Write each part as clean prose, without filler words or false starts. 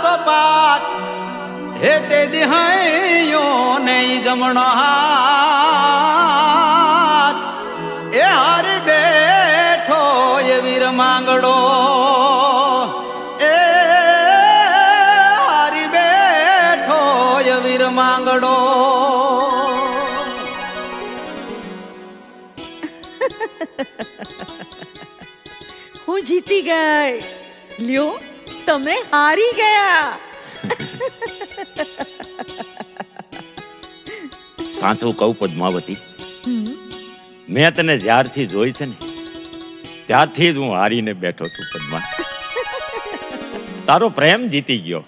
તો પાત હે તે દિહાયો નહીં જમણો હાથ એ હારી બેઠો એ વીર માંગડો એ હારી બેઠો એ વીર માંગડો. હું જીતી ગઈ. લ્યો તમે હારી ગયા. સાચું કહું પદ્માવતી, મેં તને જ્યારથી જોઈ છે ને ત્યારથી જ હું હારીને બેઠો છું પદ્મા. તારો પ્રેમ જીતી ગયો.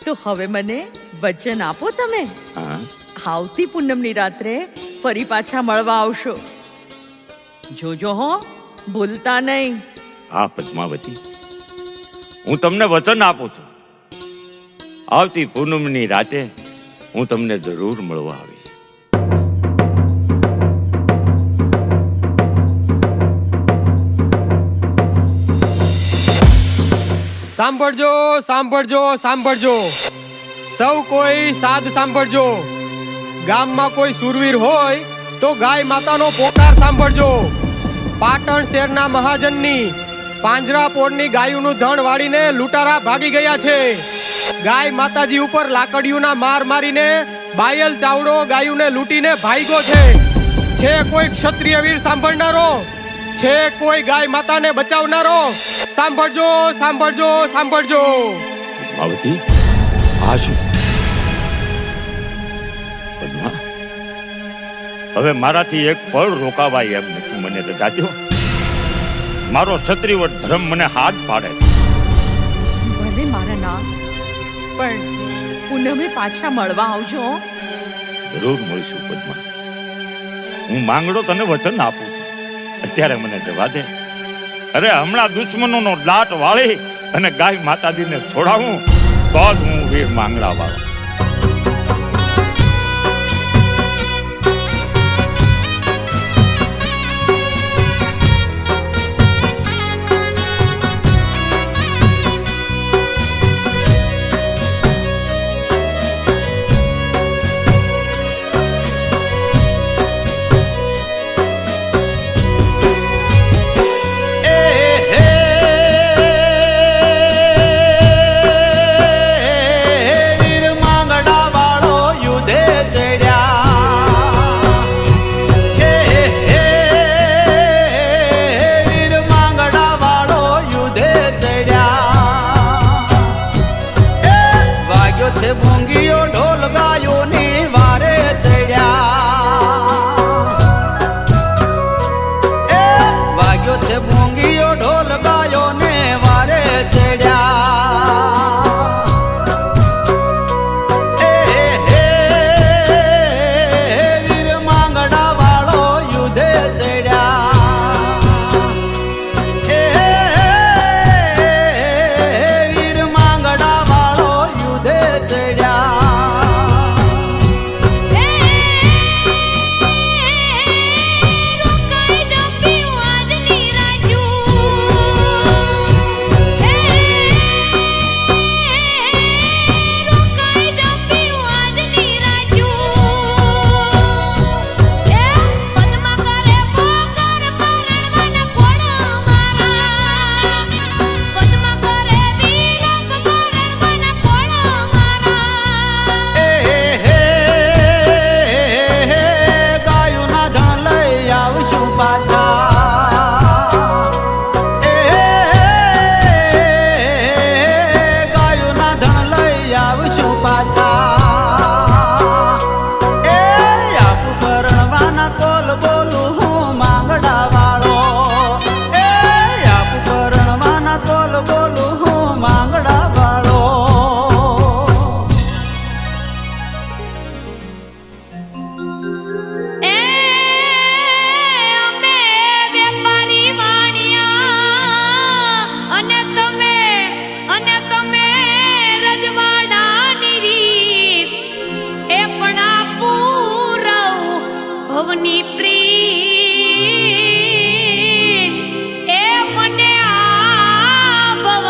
તો હવે મને વચન આપો તમે. હા, આવતી પૂનમની રાત્રે ફરી પાછા મળવા આવશો. જોજો હો, ભૂલતા નહીં. હા પદ્માવતી, હું તમને વચન આપું છું. આવતી પૂનમની રાતે હું તમને જરૂર મળવા આવીશ. સાંભળજો સાંભળજો સાંભળજો, સૌ કોઈ સાદ સાંભળજો. ગામમાં કોઈ સુરવીર હોય તો ગાય માતાનો પોકાર સાંભળજો. પાટણ શહેરના મહાજનની પાંજરાપોળની ગાયોનું ધણ વાળીને લૂંટારા ભાગી ગયા છે. ગાય માતાજી ઉપર લાકડીઓના માર મારીને બાયલ ચાવડો ગાયોને લૂંટીને ભાગ્યો છે. છે કોઈ ક્ષત્રિય વીર સાંભળનારો? છે કોઈ ગાય માતાને બચાવનારો? સાંભળજો સાંભળજો સાંભળજો. પદ્માવતી, આ શું? પદ્મા, હવે મારાથી એક પળ રોકાવાય એમ નથી. મને રજા દો. મારો ક્ષત્રિય ધર્મ મને હાથ પાડે. ભલે મારા નામ, પણ પૂનમે પાછા મળવા આવજો. જરૂર મળીશું પદ્મા. હું માંગડો તને વચન આપું છું. અત્યારે મને જવા દે. અરે હમણાં દુશ્મનોનો દાટ વાળી અને ગાય માતાજીને છોડાવું તો જ હું વીર માંગડા વાળો. પ્રીત એ મને આ ભવ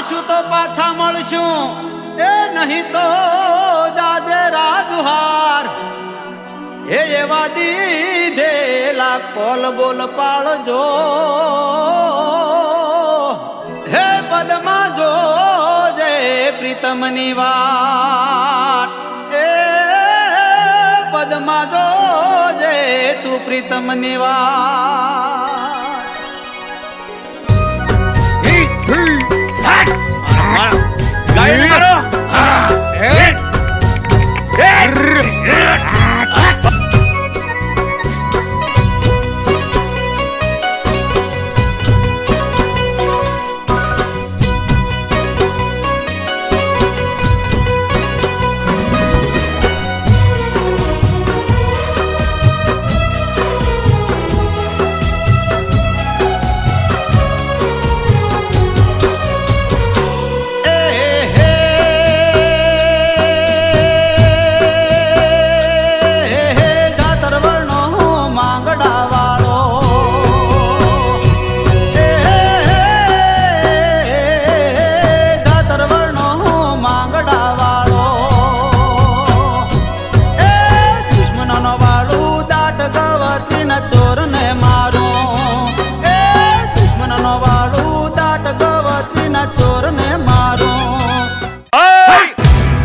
આવશું તો પાછા મળશું, એ નહીં તો જાજે રાજુહાર. હે એવા દીધેલા કોલ બોલ પાળજો, હે પદમાં જોજે પ્રીતમની વાત, એ પદમાં જોજે તું પ્રીતમની વાત. ગાયને મારો.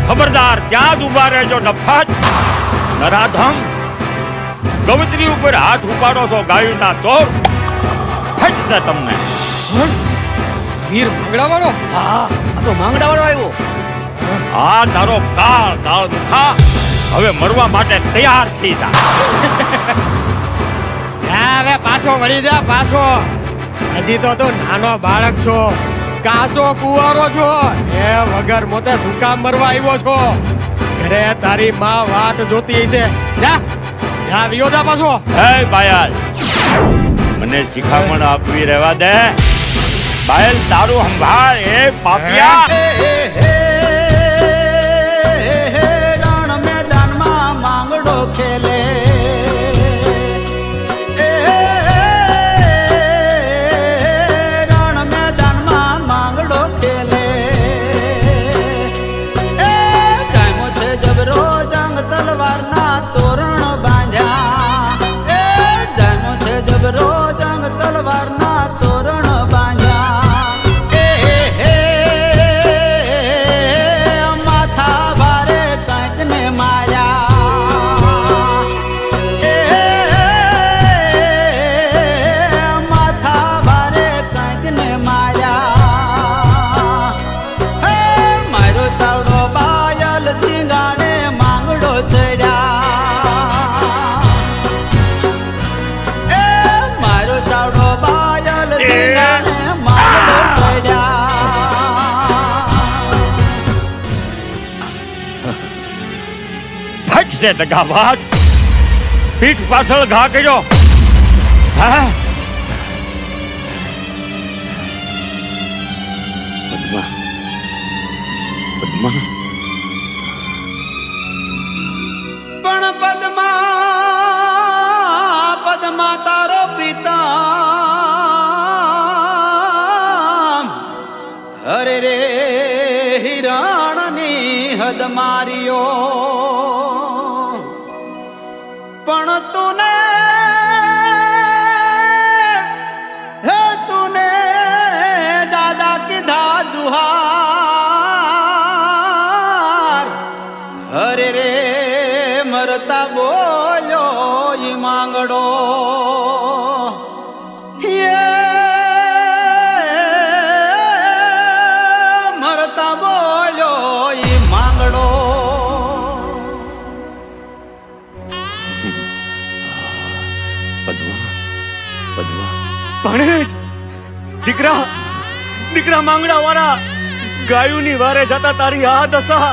ખબરદાર, ત્યાં જ ઉભા રહેજો નફાટ નરાધમ. ગવત્રી ઉપર હાથ ઉપાડો છો ગાયુના તો ફટશે તમને. વીર માંગડાવાળો? હા, આ તો માંગડાવાળો આવ્યો. આ તારો કાળ કાળ મુખા હવે મરવા માટે તૈયાર થઈ જા. હવે પાછો વળી જા, પાછો. હજી તો તું નાનો બાળક છો, કાસો કુંવારો છો. એ વગર મોતે શું કામ મરવા આવ્યો છો? ઘરે તારી માં વાટ જોતી છે. જા જા, વિયો જા પાછો. હે બાયલ, મને શિખામણ આપવી રહેવા દે. બાયલ તારું સંભાળ. એ પાપિયા, રણ મેદાનમાં માંગડો ખેલે, રણ મેદાનમાં માંગડો ખેલે. જામ્યો છે જબરો જંગ તલવારના તોરણ બાંધ્યા, જામ્યો છે જબરો જંગ તલવારના તોરણ બાંધ્યા. માથા ભારે કંઈક ને માર્યા, માથા ભારે કંઈક ને માર્યા. મારો ચાવડો બાયલ ધીંગાણે માંગડો ચડ્યા, મારો ચાવડો બાયલ ધીંગાણે માંગડો ચડ્યા. ફટશે દગાબાજ. પીઠ પાછળ ઘા કર્યો. હા પદ્મા, પદ્મા, પણ પદ્મા પદ્મા તારો પ્રીતમ, હરે રે હિરણની હદ માર્યો. પણ તુને હે તુને દાદા કીધા જુહાર, હરે રે મરતા બોલ્યો ઈ માંગડો. મરતા બોલ્યો ઈ માંગડો. પદ્મા, પદ્મા. ભણેજ, દીકરા દીકરા માંગડા વાળા, ગાયુની વારે જતા તારી આ દશા.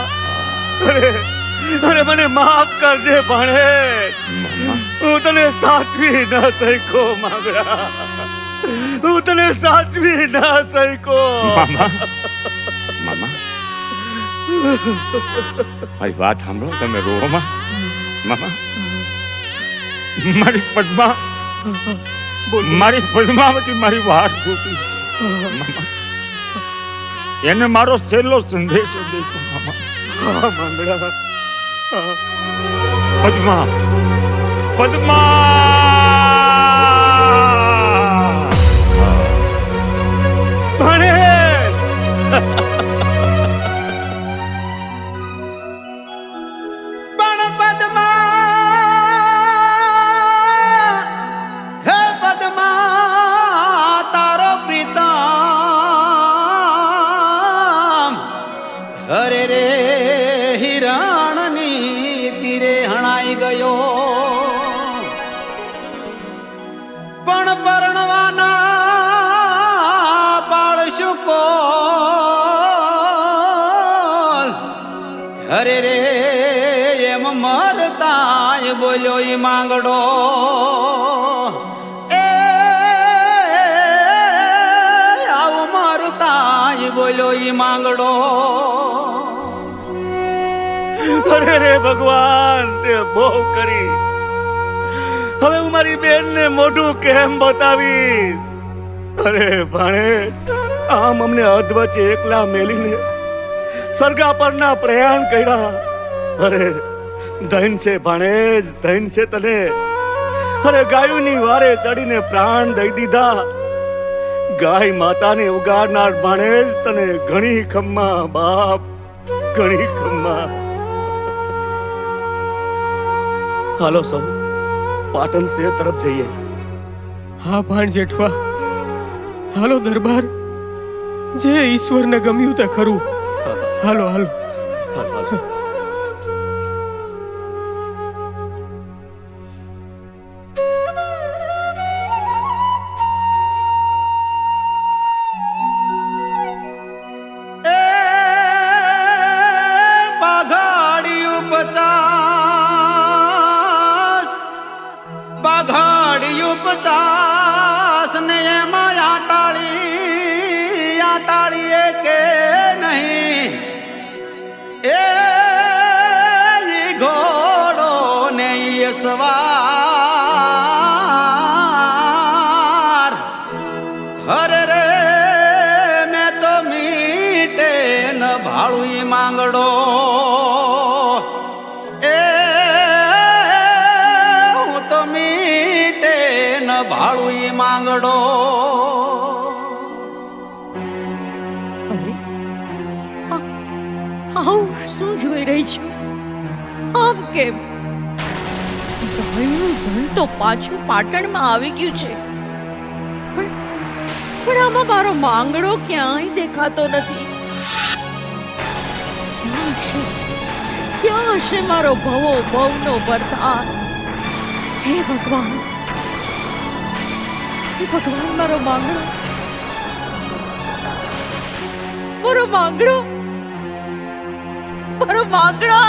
અરે મને માફ કરજે ભણેજ, હું તને સાચવી ન શક્યો માંગડા, હું તને સાચવી ન શક્યો. મામા, મામા, મારી વાત સાંભળો. તમે રોમાં મામા. મારી પદ્મા, મારી પદ્માવતી મારી વાત જોતી છે. મામા, એને મારો છેલ્લો સંદેશો દેજો મામા. હા માંગડા, હા. પદ્મા, પદ્મા. ભાણેજ, પણ પદ્મા, હે પદ્મા, તારો પ્રીતમ હરે રે હિરણની તીરે હણાઈ ગયો. પણ પરણવાના પાળશું કોલ. હરે રે એમ મરતાય બોલ્યો ઈ માંગડો. એ આવું મરતાય બોલ્યો ઈ માંગડો. અરે રે ભગવાન, તે બહુ કરી. હવે હું મારી બેનને મોઢું કેમ બતાવીશ? અરે ભાણેજ, આમ અમને અધવચ્ચે એકલા મેલીને સરગા પરના પ્રયાણ કર્યા. અરે ધન છે ભાણેજ, ધન છે તને. અરે ગાયોની વારે ચડીને પ્રાણ દઈ દીધા. ગાય માતાને ઉગાડનાર ભાણેજ, તને ઘણી ખમ્મા બાપ, ઘણી ખમ્મા. હાલો સૌ પાટણ શેર તરફ જઈએ. હા ભાણ જેઠવા, હાલો દરબાર. જે ઈશ્વરને ગમ્યું તે ખરું. હાલો હાલો. હાલો. એ બાઘાડિયું 50, બાઘાડિયું 50 ને એમાં આટાળીએ કે નહીં. એ ઈ ઘોડો ને ઈ સવાર. હરે રે મેં તો મીટે ન ભાળું ઈ માંગડો. એ હું તો મીટે ન ભાળું ઈ માંગડો. અરે આવું શું જોઈ રહી છું? આમ કેમ? ધનનું ધન તો પાછું પાટણમાં આવી ગયું છે, પણ આમાં મારો માંગડો ક્યાંય દેખાતો નથી. ક્યાં હશે મારો ભવો ભવનો વરદાન? હે ભગવાન, હે ભગવાન, મારો માંગડો, મારો માંગડો, મારો માંગડો.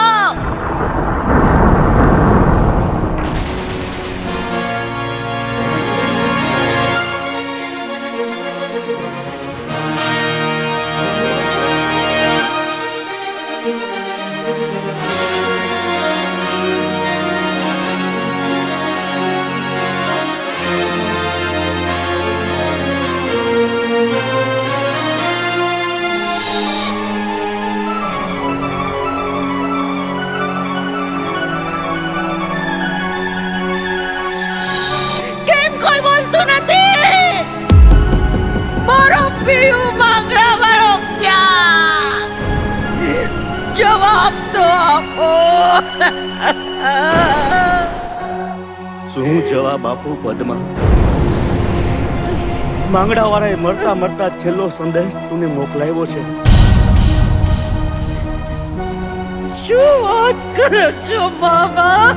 કેમ કોઈ બોલતું નથી? મારો પીયું માંગડા વાળો ક્યાં? જવાબ તો આપો. શું જવાબ આપું પદ્મા? માંગડા વાળાએ મરતા મરતા છેલ્લો સંદેશ તુને મોકલાવ્યો છે. શું વાત કરો છો મામા?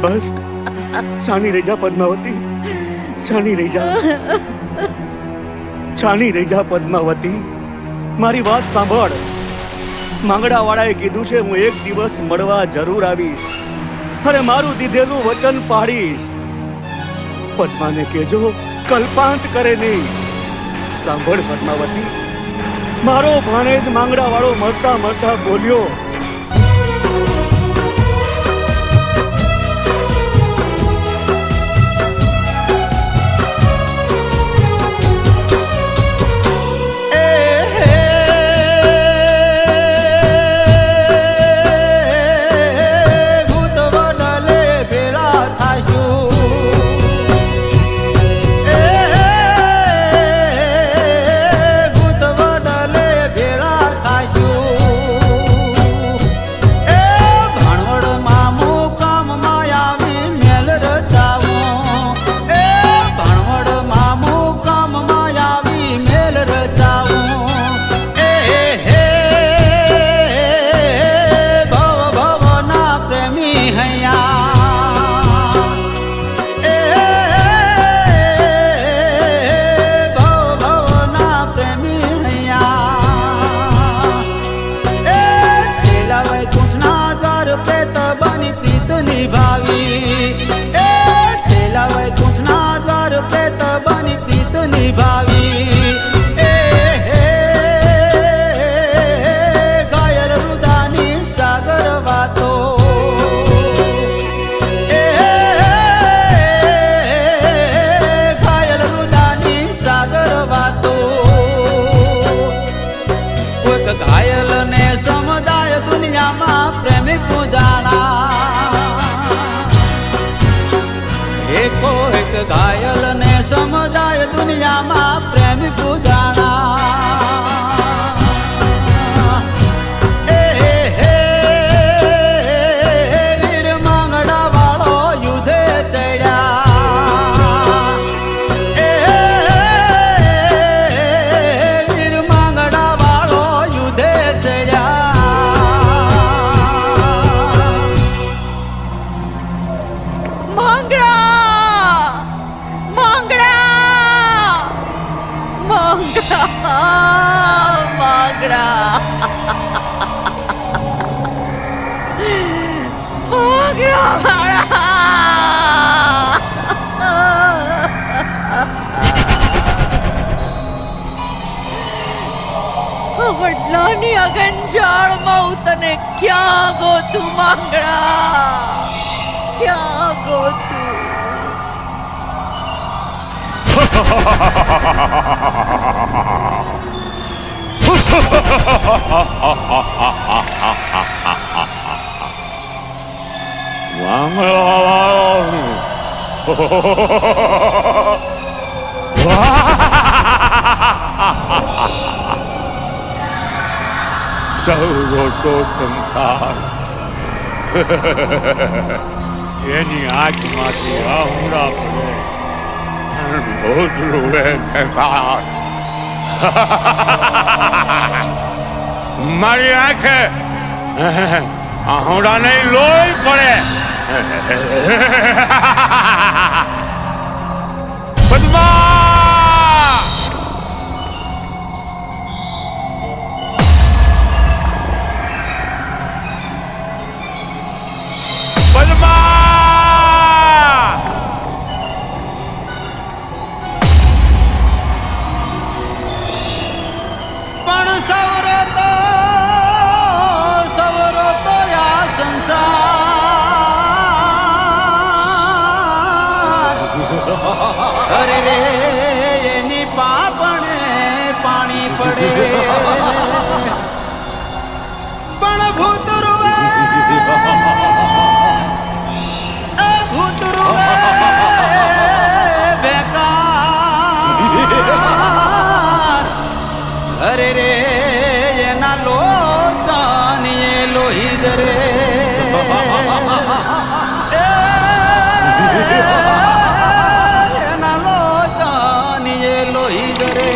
બસ શાની રહી જા પદ્માવતી, શાની રહી જા, શાની રહી જા પદ્માવતી. મારી વાત સાંભળ. માંગડા વાળાએ કીધું છે હું એક દિવસ મળવા જરૂર આવીશ અને મારું દીધેલું વચન પાડીશ. પદ્માને કહેજો કલ્પાંત કરે નહીં. સાંભળ પદ્માવતી, મારો ભાણેજ માંગડા વાળો મરતા મરતા બોલ્યો, એકો એક ઘાયલ ને સમજાય દુનિયામાં પ્રેમ પૂજાણા વીર માંગડા વાળો યુધે ચડ્યા વીર માંગડા વાળો યુધે ચડ્યા વડલાની અગન જાળમાં હું તને ક્યાં ગોતું માંગડા ક્યાં ગોતું સૌરો તો સંસાર એની આંખમાંથી આહુડા પડે ભોજરું મારી આંખે આહુડા નહીં લોહી પડે પદ્મા પણ સવરો તો આ સંસાર અરે રે એની પાપણે પાણી પડે પણ ભૂતરુવે બેકાર અરે રે એના લોચાની લોહી જરે એના લોચાની લોહી જરે